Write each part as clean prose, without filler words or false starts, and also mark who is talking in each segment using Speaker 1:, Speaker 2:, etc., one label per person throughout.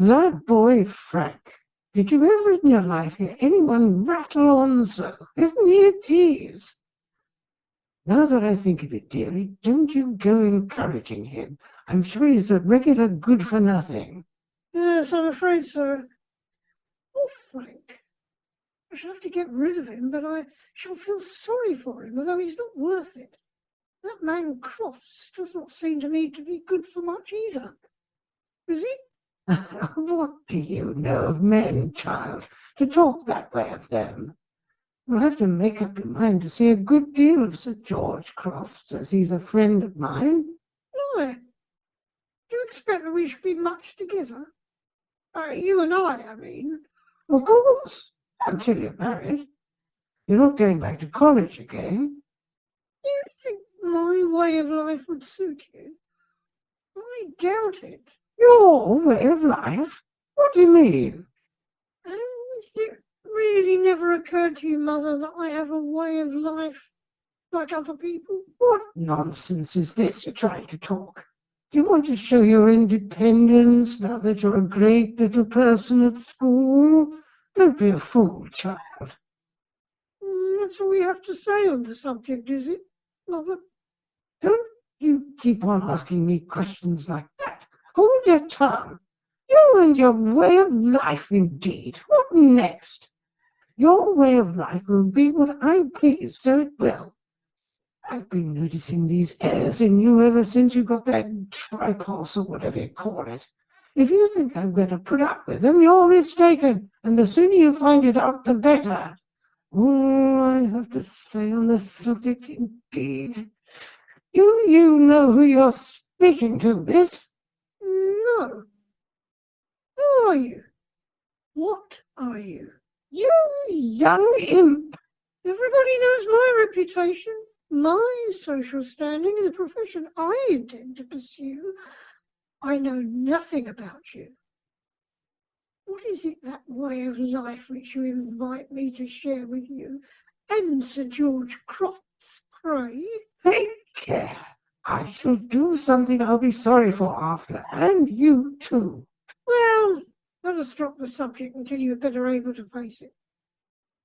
Speaker 1: That boy Frank. Did you ever in your life hear anyone rattle on so? Isn't he a tease? Now that I think of it, dearie, don't you go encouraging him. I'm sure he's a regular good-for-nothing.
Speaker 2: Yes, I'm afraid so. Oh, Frank. I shall have to get rid of him, but I shall feel sorry for him, although he's not worth it. That man Crofts does not seem to me to be good for much either. Is he?
Speaker 1: What do you know of men, child, to talk that way of them? You'll have to make up your mind to see a good deal of Sir George Crofts, as he's a friend of mine.
Speaker 2: Why? Do you expect that we should be much together? You and I mean.
Speaker 1: Of course, until you're married. You're not going back to college again.
Speaker 2: Do you think my way of life would suit you? I doubt it.
Speaker 1: Your way of life? What do you mean?
Speaker 2: Has it really never occurred to you, Mother, that I have a way of life like other people?
Speaker 1: What nonsense is this you're trying to talk? Do you want to show your independence now that you're a great little person at school? Don't be a fool, child.
Speaker 2: That's all we have to say on the subject, is it, Mother?
Speaker 1: Don't you keep on asking me questions like that. Hold your tongue. You and your way of life, indeed. What next? Your way of life will be what I please, so it will. I've been noticing these airs in you ever since you got that tripos or whatever you call it. If you think I'm going to put up with them, you're mistaken, and the sooner you find it out, the better. All I have to say on the subject, indeed. You know who you're speaking to, miss?
Speaker 2: No. Who are you? What are you?
Speaker 1: You young imp.
Speaker 2: Everybody knows my reputation, my social standing in the profession I intend to pursue. I know nothing about you. What is it, that way of life which you invite me to share with you and Sir George Crofts, pray?
Speaker 1: Take care. I shall do something I'll be sorry for after, and you too.
Speaker 2: Well, let us drop the subject until you are better able to face it.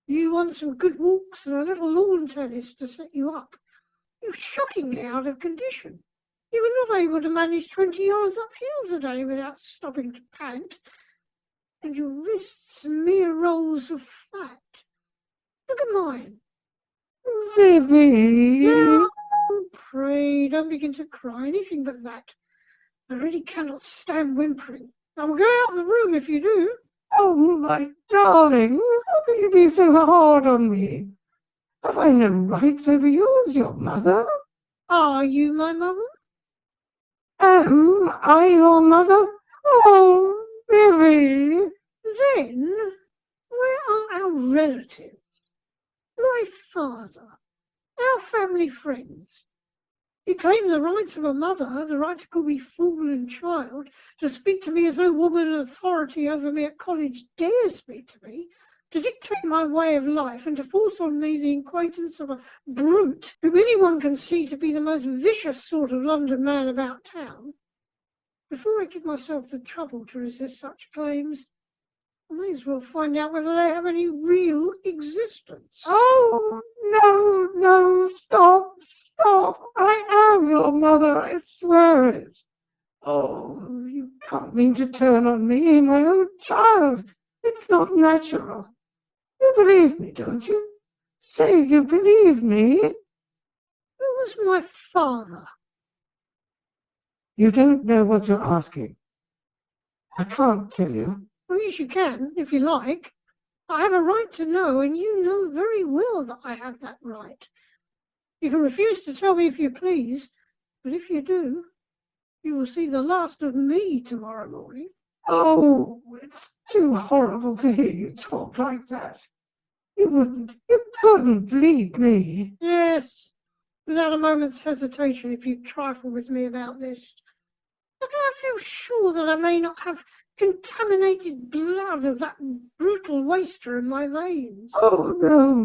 Speaker 2: You want some good walks and a little lawn tennis to set you up. You're shockingly out of condition. You were not able to manage 20 yards uphill today without stopping to pant, and your wrists mere rolls of flat. Look at mine.
Speaker 1: Vivie.
Speaker 2: Now, pray, don't begin to cry, anything but that. I really cannot stand whimpering. I will go out of the room if you do.
Speaker 1: Oh, my darling, how can you be so hard on me? Have I no rights over you as your mother?
Speaker 2: Are you my mother?
Speaker 1: Am I your mother? Oh, Vivie.
Speaker 2: Then, where are our relatives? My father, our family friends. You claim the rights of a mother, the right to call me fool and child, to speak to me as no woman in authority over me at college dare speak to me, to dictate my way of life, and to force on me the acquaintance of a brute whom anyone can see to be the most vicious sort of London man about town. Before I give myself the trouble to resist such claims, I may as well find out whether they have any real existence.
Speaker 1: Oh, no, stop. I am your mother, I swear it. Oh, you can't mean to turn on me, my own child. It's not natural. You believe me, don't you? Say you believe me.
Speaker 2: Who was my father?
Speaker 1: You don't know what you're asking. I can't tell you.
Speaker 2: Well, yes, you can, if you like. I have a right to know, and you know very well that I have that right. You can refuse to tell me if you please, but if you do, you will see the last of me tomorrow morning.
Speaker 1: Oh, it's too horrible to hear you talk like that. You couldn't leave me.
Speaker 2: Yes, without a moment's hesitation if you trifle with me about this. How can I feel sure that I may not have contaminated blood of that brutal waster in my veins?
Speaker 1: Oh,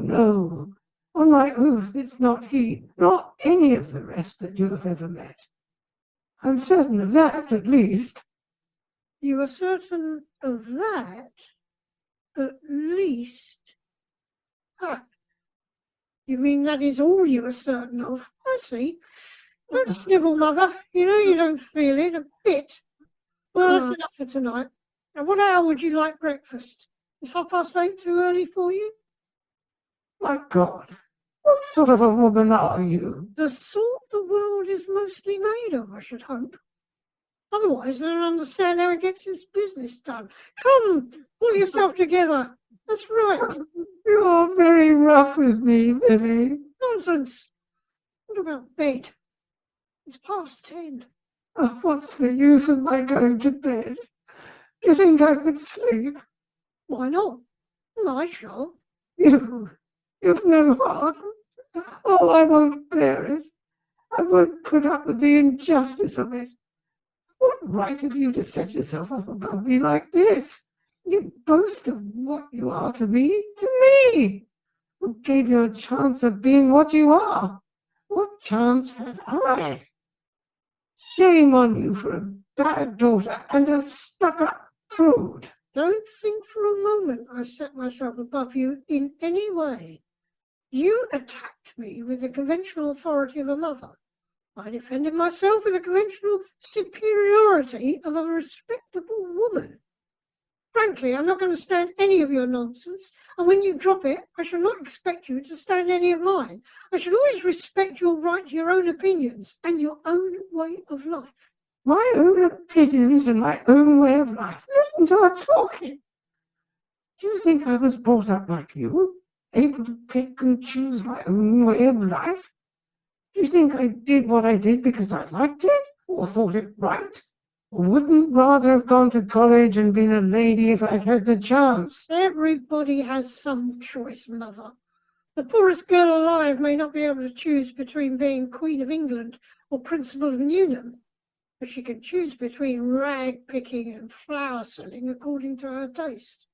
Speaker 1: no. On my oath, it's not he, not any of the rest that you have ever met. I'm certain of that, at least.
Speaker 2: You are certain of that? At least. Ah, you mean that is all you are certain of? I see. Don't snivel, Mother. You know you don't feel it a bit. Well, that's enough for tonight. And what hour would you like breakfast? Is 8:30 too early for you?
Speaker 1: My God, what sort of a woman are you?
Speaker 2: The sort the world is mostly made of, I should hope. Otherwise, they don't understand how it gets its business done. Come, pull yourself together. That's right.
Speaker 1: You're very rough with me, Vivie.
Speaker 2: Nonsense. What about bed? It's past 10.
Speaker 1: What's the use of my going to bed? Do you think I could sleep?
Speaker 2: Why not? Well, I shall.
Speaker 1: You've no heart. Oh, I won't bear it. I won't put up with the injustice of it. What right have you to set yourself up above me like this? You boast of what you are to me, who gave you a chance of being what you are. What chance had I? Shame on you for a bad daughter and a stuck-up prude.
Speaker 2: Don't think for a moment I set myself above you in any way. You attacked me with the conventional authority of a mother. I defended myself with the conventional superiority of a respectable woman. Frankly, I'm not going to stand any of your nonsense, and when you drop it, I shall not expect you to stand any of mine. I should always respect your right to your own opinions and your own way of life.
Speaker 1: My own opinions and my own way of life. Listen to her talking. Do you think I was brought up like you, able to pick and choose my own way of life? Do you think I did what I did because I liked it, or thought it right? Or wouldn't rather have gone to college and been a lady if I'd had the chance?
Speaker 2: Everybody has some choice, Mother. The poorest girl alive may not be able to choose between being Queen of England or Principal of Newnham, but she can choose between rag picking and flower selling according to her taste.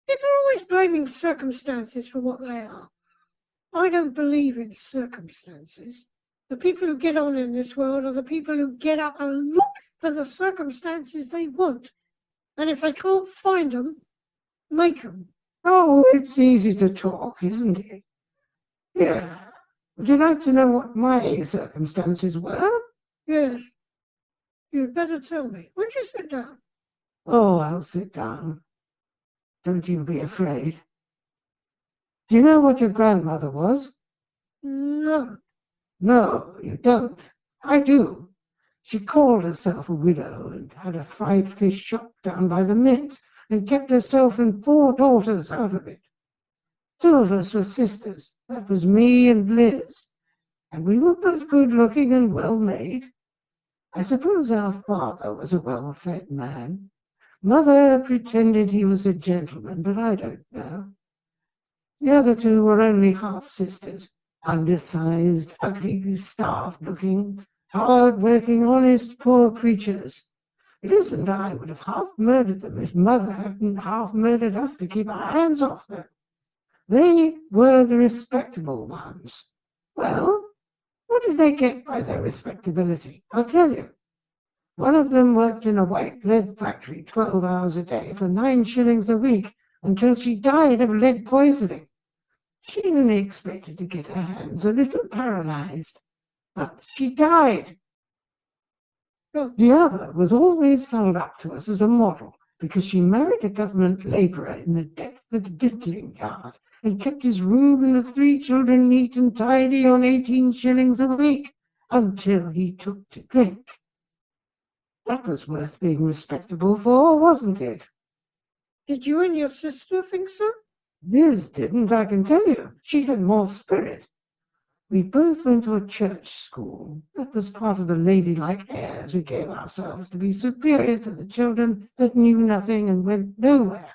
Speaker 2: People are always blaming circumstances for what they are. I don't believe in circumstances. The people who get on in this world are the people who get up and look for the circumstances they want. And if they can't find them, make them.
Speaker 1: Oh, it's easy to talk, isn't it? Yeah. Would you like to know what my circumstances were?
Speaker 2: Yes, you'd better tell me. Won't you sit down?
Speaker 1: Oh, I'll sit down. Don't you be afraid. Do you know what your grandmother was?
Speaker 2: No.
Speaker 1: No, you don't. I do. She called herself a widow and had a fried fish shop down by the mint and kept herself and 4 daughters out of it. 2 of us were sisters. That was me and Liz. And we were both good-looking and well-made. I suppose our father was a well-fed man. Mother pretended he was a gentleman, but I don't know. The other 2 were only half-sisters, undersized, ugly, starved-looking, hard-working, honest, poor creatures. Liz and I would have half-murdered them if Mother hadn't half-murdered us to keep our hands off them. They were the respectable ones. Well, what did they get by their respectability? I'll tell you. One of them worked in a white lead factory 12 hours a day for 9 shillings a week until she died of lead poisoning. She only expected to get her hands a little paralyzed, but she died. The other was always held up to us as a model because she married a government labourer in the Deptford victualling yard and kept his room and the 3 children neat and tidy on 18 shillings a week until he took to drink. That was worth being respectable for, wasn't it?
Speaker 2: Did you and your sister think so?
Speaker 1: Liz didn't, I can tell you. She had more spirit. We both went to a church school. That was part of the ladylike airs we gave ourselves to be superior to the children that knew nothing and went nowhere.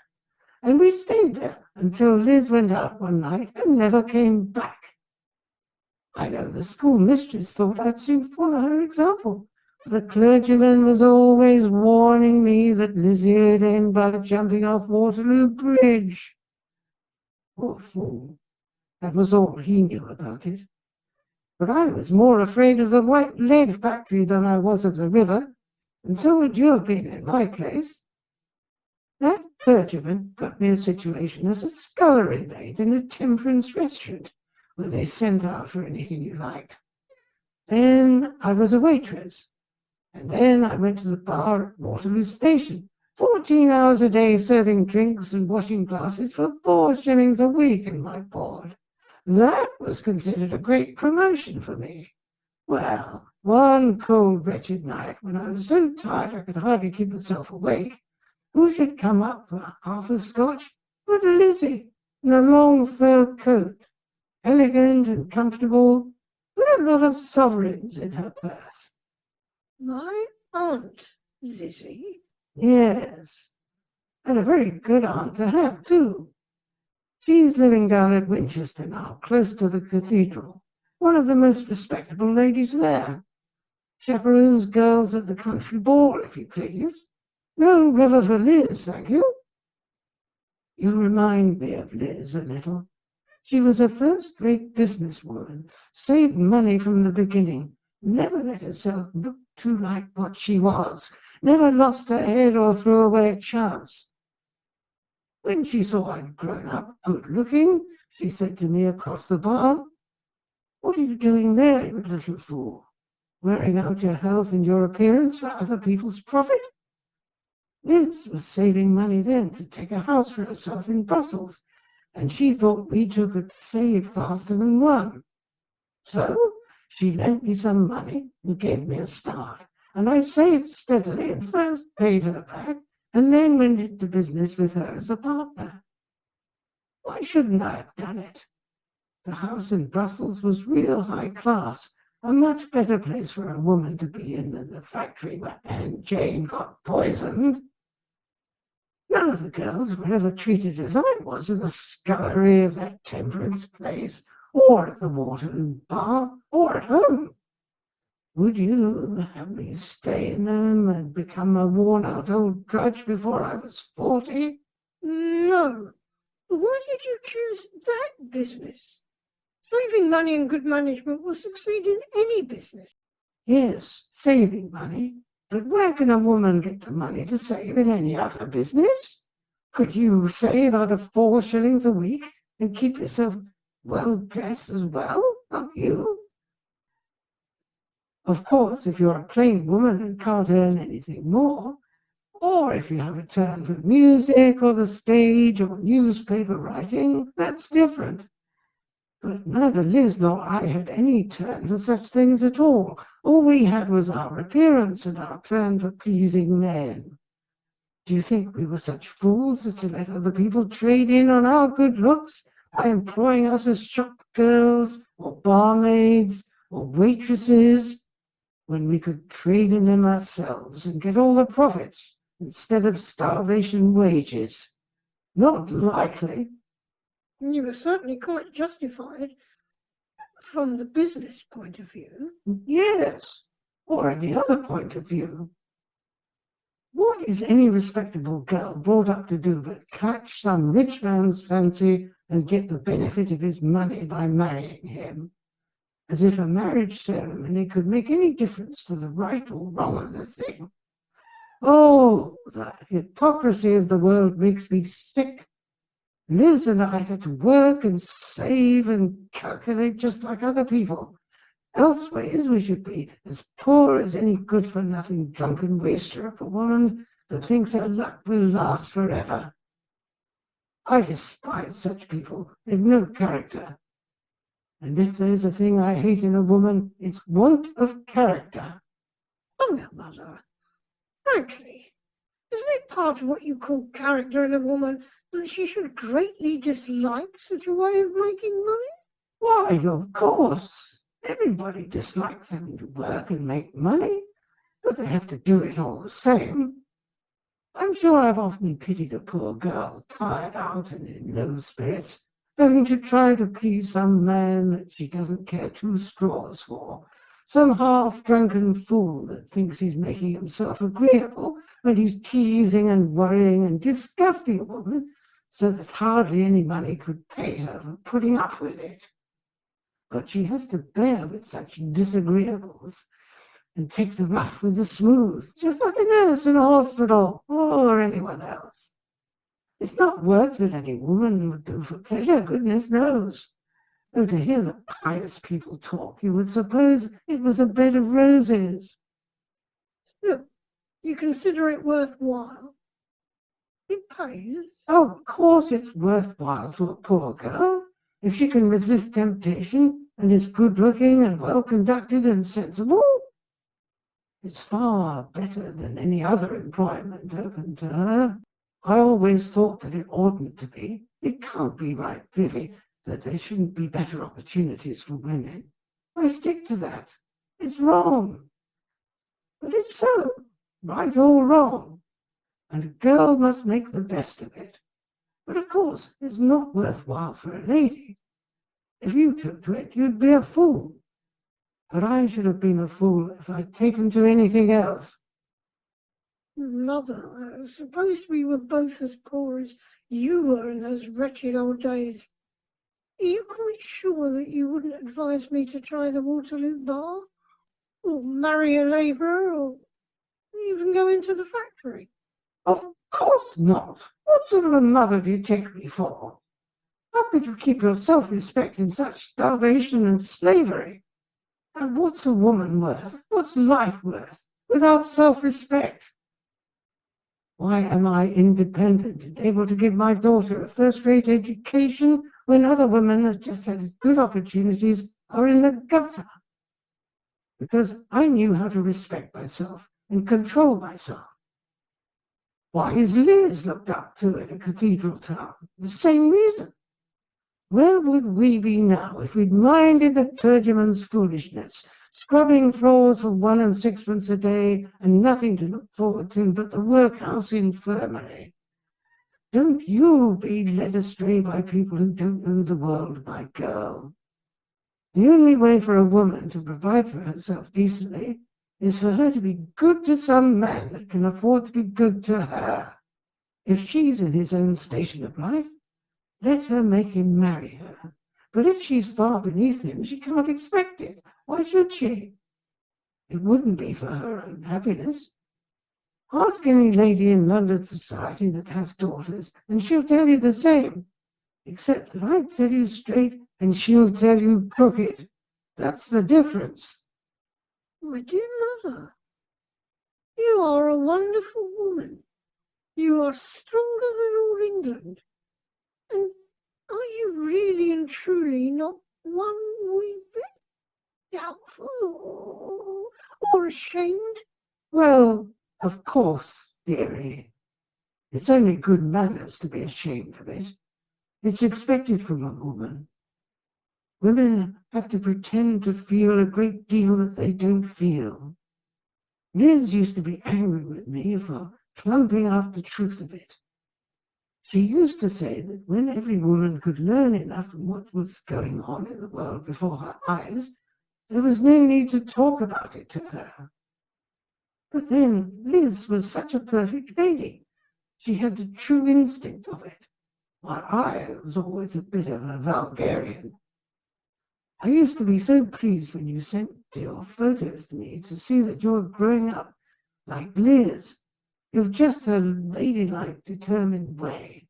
Speaker 1: And we stayed there until Liz went out one night and never came back. I know the school mistress thought I'd soon follow her example. The clergyman was always warning me that Lizzie would end by jumping off Waterloo Bridge. Poor fool. That was all he knew about it. But I was more afraid of the white lead factory than I was of the river. and so would you have been in my place. That clergyman got me a situation as a scullery maid in a temperance restaurant, where they sent out for anything you liked. Then I was a waitress, and then I went to the bar at Waterloo Station, 14 hours a day serving drinks and washing glasses for 4 shillings a week in my board. That was considered a great promotion for me. Well, one cold, wretched night, when I was so tired I could hardly keep myself awake, who should come up for half a scotch but Lizzie, in a long fur coat, elegant and comfortable, with a lot of sovereigns in her purse.
Speaker 2: My aunt, Lizzie?
Speaker 1: Yes, and a very good aunt to have, too. She's living down at Winchester now, close to the cathedral. One of the most respectable ladies there. Chaperones girls at the country ball, if you please. No river for Liz, thank you. You remind me of Liz a little. She was a first-rate businesswoman, saved money from the beginning, never let herself look too like what she was, never lost her head or threw away a chance. When she saw I'd grown up good-looking, she said to me across the bar, "What are you doing there, you little fool? Wearing out your health and your appearance for other people's profit?" Liz was saving money then to take a house for herself in Brussels, and she thought we two could save faster than one. So she lent me some money and gave me a start, and I saved steadily and first paid her back, and then went into business with her as a partner. Why shouldn't I have done it? The house in Brussels was real high class, a much better place for a woman to be in than the factory where Aunt Jane got poisoned. None of the girls were ever treated as I was in the scullery of that temperance place, or at the Waterloo bar, or at home. Would you have me stay in them and become a worn-out old drudge before I was 40?
Speaker 2: No. Why did you choose that business? Saving money and good management will succeed in any business.
Speaker 1: Yes, saving money. But where can a woman get the money to save in any other business? Could you save out of 4 shillings a week and keep yourself well dressed as well? Not you. Of course, if you're a plain woman and can't earn anything more, or if you have a turn for music or the stage or newspaper writing, that's different. But neither Liz nor I had any turn for such things at all. All we had was our appearance and our turn for pleasing men. Do you think we were such fools as to let other people trade in on our good looks by employing us as shop girls or barmaids or waitresses, when we could trade in them ourselves and get all the profits instead of starvation wages? Not likely.
Speaker 2: You were certainly quite justified from the business point of view.
Speaker 1: Yes, or any other point of view. What is any respectable girl brought up to do but catch some rich man's fancy and get the benefit of his money by marrying him? As if a marriage ceremony could make any difference to the right or wrong of the thing. Oh, the hypocrisy of the world makes me sick. Liz and I had to work and save and calculate just like other people. Elsewise, we should be as poor as any good-for-nothing drunken waster of a woman that thinks her luck will last forever. I despise such people. They've no character. And if there's a thing I hate in a woman, it's want of character.
Speaker 2: Oh, no, Mother. Frankly, isn't it part of what you call character in a woman that she should greatly dislike such a way of making money?
Speaker 1: Why, of course. Everybody dislikes having to work and make money, but they have to do it all the same. I'm sure I've often pitied a poor girl, tired out and in low spirits, having to try to please some man that she doesn't care 2 straws for, some half-drunken fool that thinks he's making himself agreeable when he's teasing and worrying and disgusting a woman so that hardly any money could pay her for putting up with it. But she has to bear with such disagreeables, and take the rough with the smooth, just like a nurse in a hospital or anyone else. It's not work that any woman would do for pleasure, goodness knows. Though to hear the pious people talk, you would suppose it was a bed of roses.
Speaker 2: Still, you consider it worthwhile. It pays.
Speaker 1: Oh, of course it's worthwhile to a poor girl, if she can resist temptation and is good-looking and well-conducted and sensible. It's far better than any other employment open to her. I always thought that it oughtn't to be. It can't be right, Vivie, that there shouldn't be better opportunities for women. I stick to that. It's wrong. But it's so, right or wrong. And a girl must make the best of it. But of course, it's not worthwhile for a lady. If you took to it, you'd be a fool. But I should have been a fool if I'd taken to anything else.
Speaker 2: Mother, suppose we were both as poor as you were in those wretched old days. Are you quite sure that you wouldn't advise me to try the Waterloo Bar? Or marry a labourer? Or even go into the factory?
Speaker 1: Of course not. What sort of a mother do you take me for? How could you keep your self-respect in such starvation and slavery? And what's a woman worth? What's life worth without self-respect? Why am I independent and able to give my daughter a first-rate education when other women that just had as good opportunities are in the gutter? Because I knew how to respect myself and control myself. Why is Liz looked up to in a cathedral town? The same reason. Where would we be now if we'd minded the clergyman's foolishness, scrubbing floors for 1 and 6pence a day and nothing to look forward to but the workhouse infirmary? Don't you be led astray by people who don't know the world, my girl. The only way for a woman to provide for herself decently is for her to be good to some man that can afford to be good to her. If she's in his own station of life, let her make him marry her. But if she's far beneath him, she can't expect it. Why should she? It wouldn't be for her own happiness. Ask any lady in London society that has daughters, and she'll tell you the same. Except that I tell you straight, and she'll tell you crooked. That's the difference.
Speaker 2: My dear mother, you are a wonderful woman. You are stronger than all England. And are you really and truly not one wee bit doubtful or ashamed?
Speaker 1: Well, of course, dearie. It's only good manners to be ashamed of it. It's expected from a woman. Women have to pretend to feel a great deal that they don't feel. Liz used to be angry with me for clumping out the truth of it. She used to say that when every woman could learn enough from what was going on in the world before her eyes, there was no need to talk about it to her. But then Liz was such a perfect lady. She had the true instinct of it, while I was always a bit of a vulgarian. I used to be so pleased when you sent your photos to me to see that you're growing up like Liz. You've just a ladylike, determined way.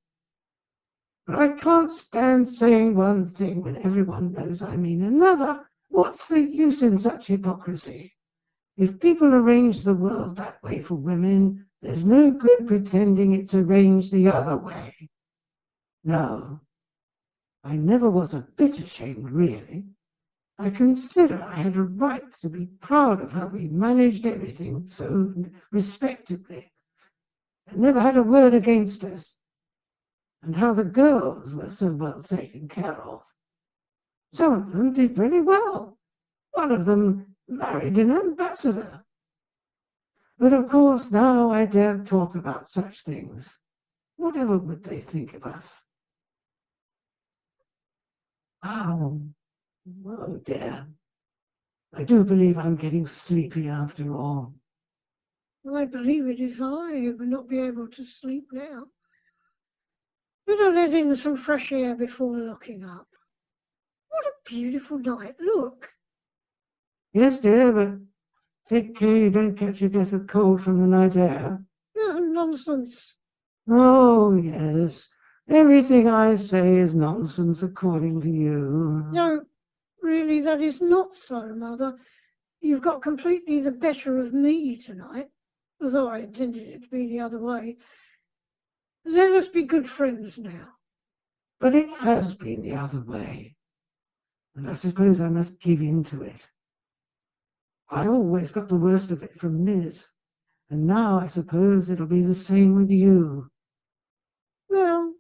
Speaker 1: But I can't stand saying one thing when everyone knows I mean another. What's the use in such hypocrisy? If people arrange the world that way for women, there's no good pretending it's arranged the other way. No, I never was a bit ashamed, really. I consider I had a right to be proud of how we managed everything so respectably, and never had a word against us, and how the girls were so well taken care of. Some of them did very well. One of them married an ambassador. But of course now I daren't talk about such things. Whatever would they think of us? Oh, oh dear. I do believe I'm getting sleepy after all.
Speaker 2: I believe it is I who will not be able to sleep now. Better let in some fresh air before locking up. What a beautiful night. Look.
Speaker 1: Yes, dear, but Take care you don't catch your death of cold from the night air.
Speaker 2: No, nonsense.
Speaker 1: Oh, yes. Everything I say is nonsense according to you.
Speaker 2: No, really, that is not so, Mother. You've got completely the better of me tonight, although I intended it to be the other way. Let us be good friends now.
Speaker 1: But it has been the other way, and I suppose I must give in to it. I always got the worst of it from Liz, and now I suppose it'll be the same with you.
Speaker 2: Well,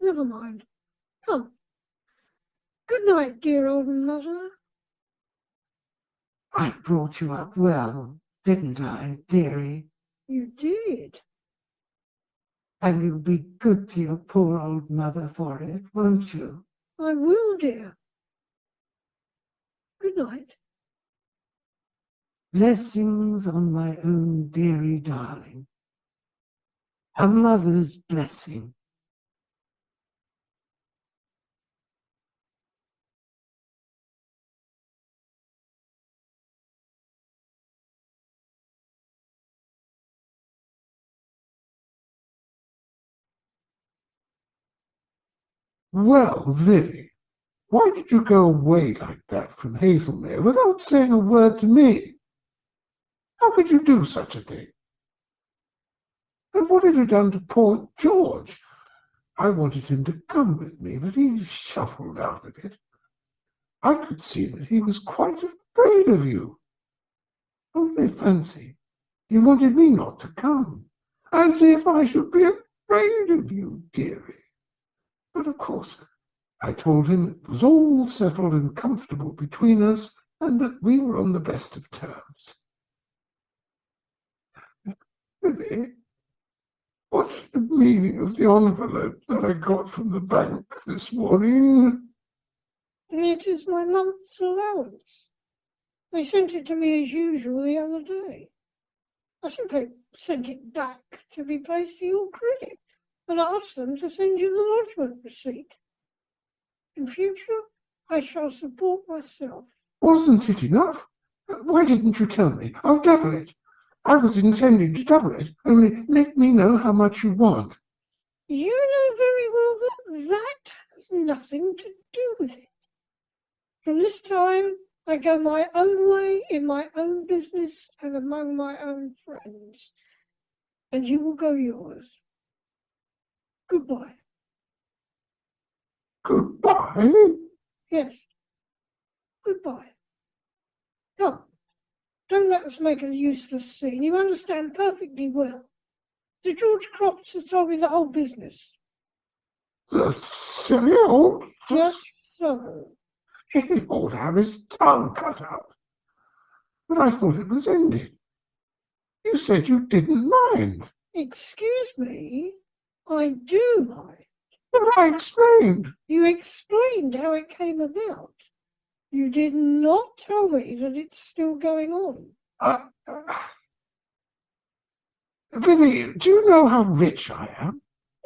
Speaker 2: never mind. Come. Good night, dear old mother.
Speaker 1: I brought you up well, didn't I, dearie?
Speaker 2: You did.
Speaker 1: And you'll be good to your poor old mother for it, won't you?
Speaker 2: I will, dear. Good night.
Speaker 1: Blessings on my own dearie darling. A mother's blessing. Well, Vivie, why did you go away like that from Hazelmere without saying a word to me? How could you do such a thing? And what have you done to poor George? I wanted him to come with me, but he shuffled out of it. I could see that he was quite afraid of you. Only fancy, he wanted me not to come, as if I should be afraid of you, dearie. But of course, I told him it was all settled and comfortable between us, and that we were on the best of terms. Vivie, what's the meaning of the envelope that I got from the bank this morning?
Speaker 2: It is my month's allowance. They sent it to me as usual the other day. I simply sent it back to be placed to your credit and asked them to send you the lodgement receipt. In future, I shall support myself.
Speaker 1: Wasn't it enough? Why didn't you tell me? I'll double it. I was intending to double it, only let me know how much you want.
Speaker 2: You know very well that that has nothing to do with it. From this time, I go my own way in my own business and among my own friends, and you will go yours. Goodbye.
Speaker 1: Goodbye?
Speaker 2: Yes, goodbye. Come, don't let us make a useless scene. You understand perfectly well. Sir George Crofts has told me the whole business.
Speaker 1: The silly old...
Speaker 2: Just so.
Speaker 1: He ought to have his tongue cut out. But I thought it was ended. You said you didn't mind.
Speaker 2: Excuse me, I do mind.
Speaker 1: But I explained.
Speaker 2: You explained how it came about. You did not tell me that it's still going on.
Speaker 1: Vivie, do you know how rich I am?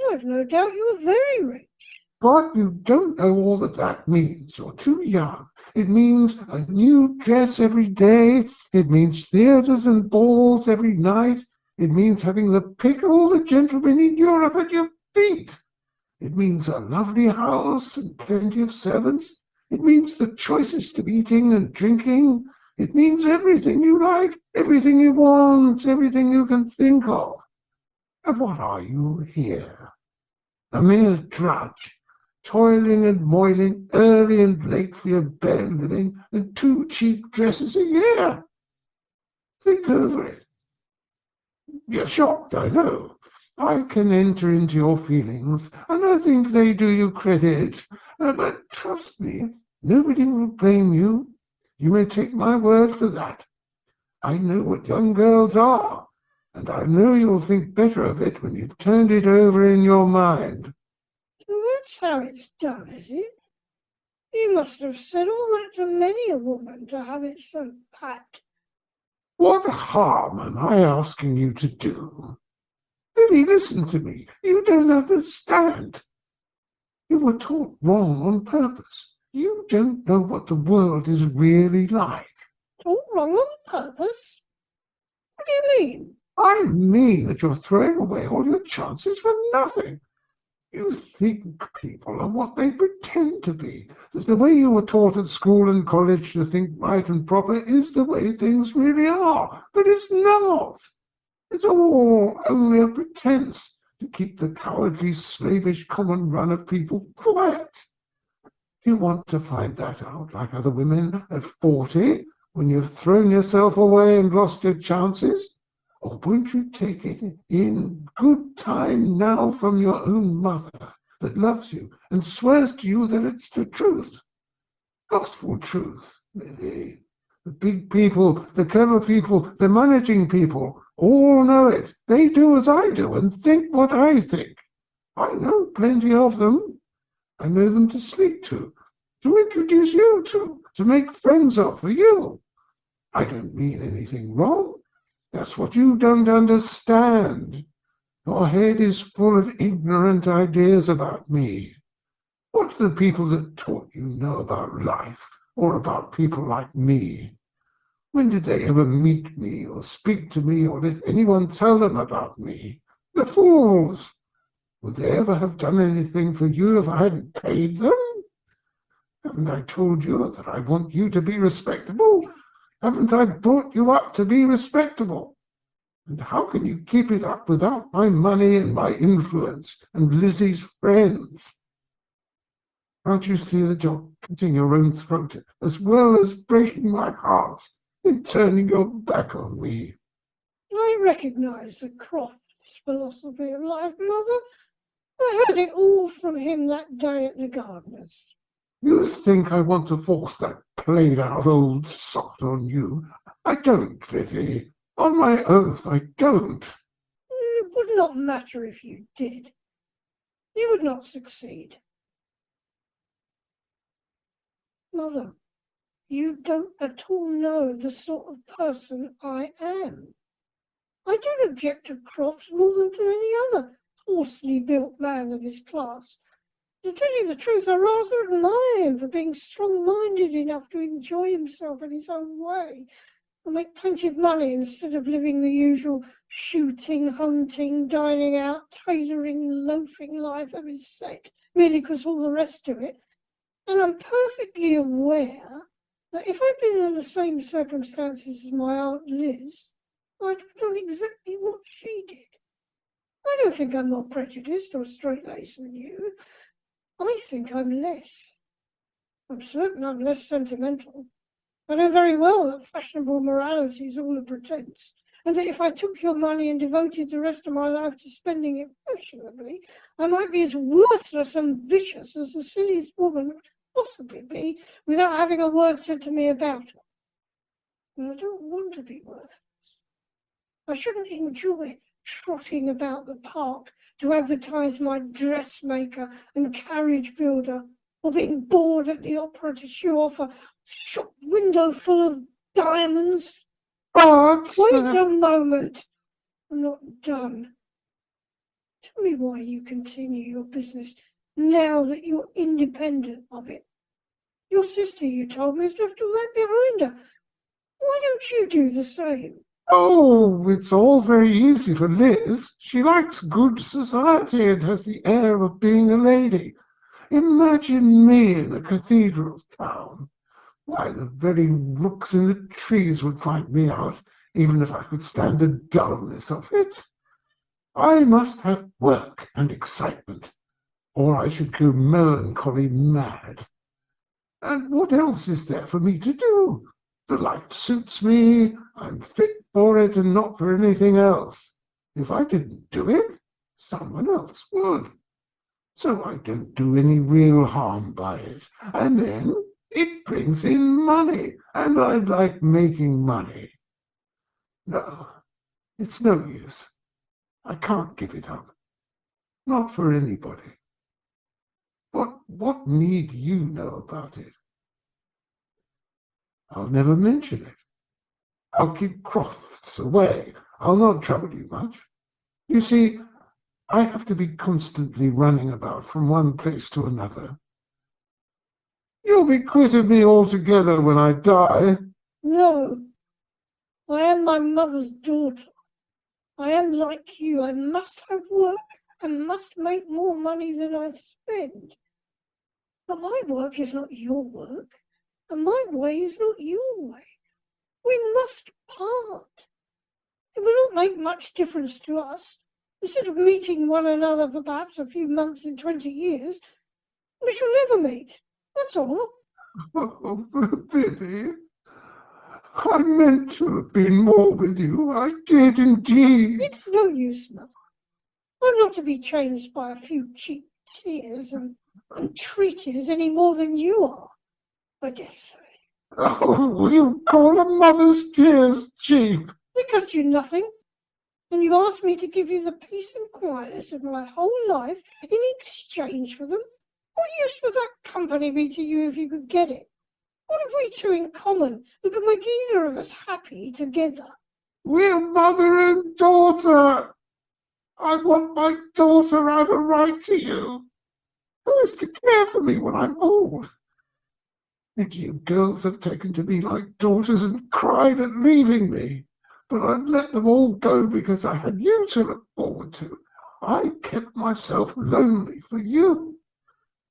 Speaker 2: I've no doubt you are very rich.
Speaker 1: But you don't know all that means. You're too young. It means a new dress every day. It means theatres and balls every night. It means having the pick of all the gentlemen in Europe at your feet. It means a lovely house and plenty of servants. It means the choicest of eating and drinking. It means everything you like, everything you want, everything you can think of. And what are you here? A mere drudge, toiling and moiling early and late for your bare living and 2 cheap dresses a year. Think over it. You're shocked, I know. I can enter into your feelings, and I think they do you credit. But trust me, nobody will blame you. You may take my word for that. I know what young girls are, and I know you'll think better of it when you've turned it over in your mind.
Speaker 2: That's how it's done, is it? You must have said all that to many a woman to have it so pat.
Speaker 1: What harm am I asking you to do? Vivie, listen to me. You don't understand. You were taught wrong on purpose. You don't know what the world is really like.
Speaker 2: All wrong on purpose? What do you mean?
Speaker 1: I mean that you're throwing away all your chances for nothing. You think people are what they pretend to be. That the way you were taught at school and college to think right and proper is the way things really are. But it's not. It's all only a pretense to keep the cowardly, slavish common run of people quiet. Do you want to find that out like other women at 40, when you've thrown yourself away and lost your chances? Or won't you take it in good time now from your own mother that loves you and swears to you that it's the truth? Gospel truth, Lily. The big people, the clever people, the managing people, all know it. They do as I do and think what I think. I know plenty of them. I know them to speak to introduce you to make friends of for you. I don't mean anything wrong. That's what you don't understand. Your head is full of ignorant ideas about me. What do the people that taught you know about life or about people like me? When did they ever meet me or speak to me or did anyone tell them about me? The fools! Would they ever have done anything for you if I hadn't paid them? Haven't I told you that I want you to be respectable? Haven't I brought you up to be respectable? And how can you keep it up without my money and my influence and Lizzie's friends? Can't you see that you're cutting your own throat as well as breaking my heart in turning your back on me?
Speaker 2: I recognise the Croft's philosophy of life, Mother. I heard it all from him that day at the gardener's.
Speaker 1: You think I want to force that played-out old sot on you? I don't, Vivie. On my oath, I don't.
Speaker 2: It would not matter if you did. You would not succeed. Mother, you don't at all know the sort of person I am. I don't object to Crofts more than to any other coarsely built man of his class. To tell you the truth, I rather admire him for being strong-minded enough to enjoy himself in his own way and make plenty of money instead of living the usual shooting, hunting, dining out, tailoring, loafing life of his set, merely because all the rest do it. And I'm perfectly aware that if I'd been in the same circumstances as my Aunt Liz, I'd have done exactly what she did. I don't think I'm more prejudiced or straight-laced than you. I think I'm less. I'm certain I'm less sentimental. I know very well that fashionable morality is all a pretense, and that if I took your money and devoted the rest of my life to spending it fashionably, I might be as worthless and vicious as the silliest woman could possibly be without having a word said to me about her. And I don't want to be worthless. I shouldn't enjoy trotting about the park to advertise my dressmaker and carriage builder, or being bored at the opera to show off a shop window full of diamonds.
Speaker 1: But
Speaker 2: Wait a moment. I'm not done. Tell me why you continue your business now that you're independent of it. Your sister, you told me, has left all that behind her. Why don't you do the same?
Speaker 1: oh, it's all very easy for Liz. She likes good society and has the air of being a lady. Imagine me in a cathedral town. Why, the very rooks in the trees would find me out, even if I could stand the dullness of it. I must have work and excitement, or I should go melancholy mad. And what else is there for me to do? The life suits me, I'm fit for it and not for anything else. If I didn't do it, someone else would. So I don't do any real harm by it. And then it brings in money, and I like making money. No, it's no use. I can't give it up. Not for anybody. What need you know about it? I'll never mention it. I'll keep Crofts away. I'll not trouble you much. You see, I have to be constantly running about from one place to another. You'll be quit of me altogether when I die.
Speaker 2: No, I am my mother's daughter. I am like you. I must have work and must make more money than I spend. But my work is not your work, and my way is not your way. We must part. It will not make much difference to us. Instead of meeting one another for perhaps a few months in 20 years, we shall never meet. That's all.
Speaker 1: Oh, Vivie, I meant to have been more with you. I did indeed.
Speaker 2: It's no use, Mother. I'm not to be changed by a few cheap tears and entreaties any more than you are, I dare say.
Speaker 1: Oh, you call a mother's tears cheap?
Speaker 2: They cost you nothing, and you ask me to give you the peace and quietness of my whole life in exchange for them? What use would that company be to you if you could get it? What have we two in common that could make either of us happy together?
Speaker 1: We're mother and daughter. I want my daughter to have a right to you. Who is to care for me when I'm old? And you girls have taken to me like daughters and cried at leaving me. But I let them all go because I had you to look forward to. I kept myself lonely for you.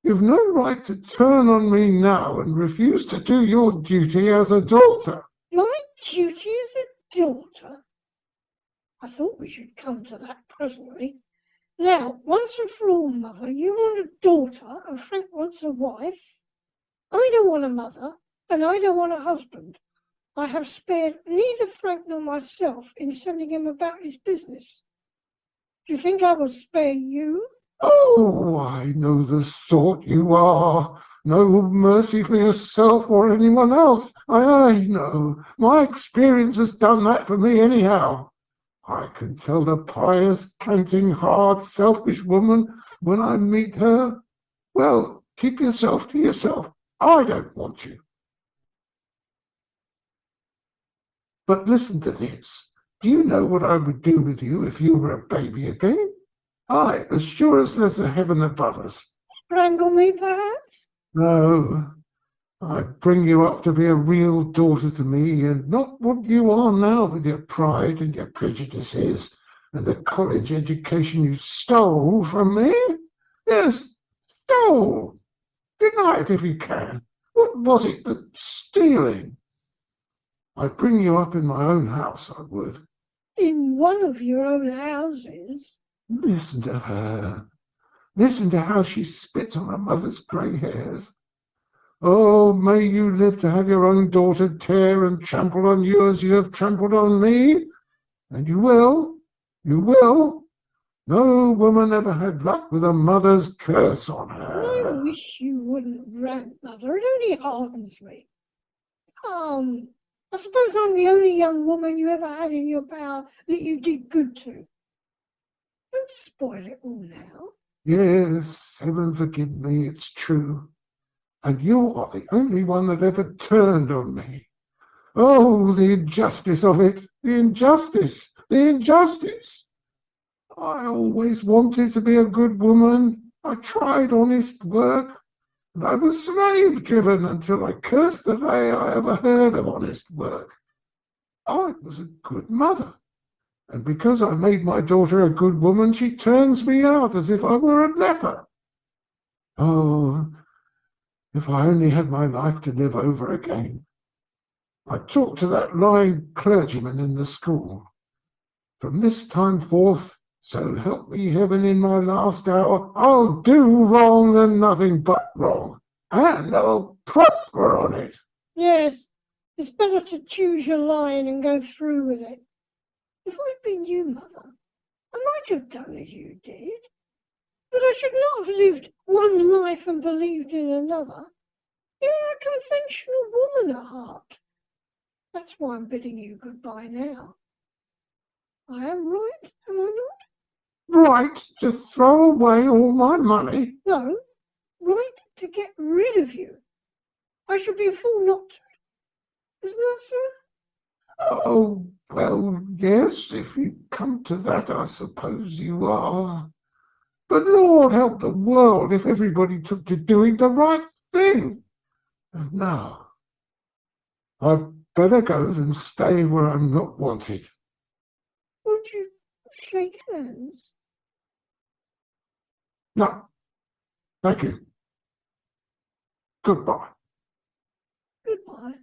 Speaker 1: You've no right to turn on me now and refuse to do your duty as a daughter.
Speaker 2: My duty as a daughter? I thought we should come to that presently. Now, once and for all, Mother, you want a daughter and Frank wants a wife. I don't want a mother, and I don't want a husband. I have spared neither Frank nor myself in sending him about his business. Do you think I will spare you?
Speaker 1: Oh, I know the sort you are. No mercy for yourself or anyone else. I know. My experience has done that for me anyhow. I can tell the pious, canting, hard, selfish woman when I meet her, well, keep yourself to yourself. I don't want you. But listen to this. Do you know what I would do with you if you were a baby again? Aye, as sure as there's a heaven above us.
Speaker 2: Strangle me, perhaps?
Speaker 1: No, I'd bring you up to be a real daughter to me, and not what you are now with your pride and your prejudices and the college education you stole from me. Yes, stole. Deny it if you can. What was it but stealing? I'd bring you up in my own house, I would.
Speaker 2: In one of your own houses?
Speaker 1: Listen to her. Listen to how she spits on her mother's grey hairs. Oh, may you live to have your own daughter tear and trample on you as you have trampled on me. And you will. You will. No woman ever had luck with a mother's curse on her.
Speaker 2: I wish you wouldn't rant, Mother. It only hardens me. I suppose I'm the only young woman you ever had in your power that you did good to. Don't spoil it all now.
Speaker 1: Yes, heaven forgive me, it's true. And you are the only one that ever turned on me. Oh, the injustice of it, the injustice, the injustice. I always wanted to be a good woman. I tried honest work, and I was slave-driven until I cursed the day I ever heard of honest work. I was a good mother, and because I made my daughter a good woman, she turns me out as if I were a leper. Oh, if I only had my life to live over again. I talked to that lying clergyman in the school. From this time forth, so help me heaven in my last hour, I'll do wrong and nothing but wrong, and I'll prosper on it.
Speaker 2: Yes, it's better to choose your line and go through with it. If I'd been you, Mother, I might have done as you did. But I should not have lived one life and believed in another. You're a conventional woman at heart. That's why I'm bidding you goodbye now. I am right, am I not?
Speaker 1: Right to throw away all my money?
Speaker 2: No, right to get rid of you. I should be a fool not to. Isn't that so?
Speaker 1: Oh, well, yes, if you come to that, I suppose you are. But Lord help the world if everybody took to doing the right thing. And now, I've Better go than stay where I'm not wanted.
Speaker 2: Won't you shake hands?
Speaker 1: No, thank you. Goodbye.
Speaker 2: Goodbye.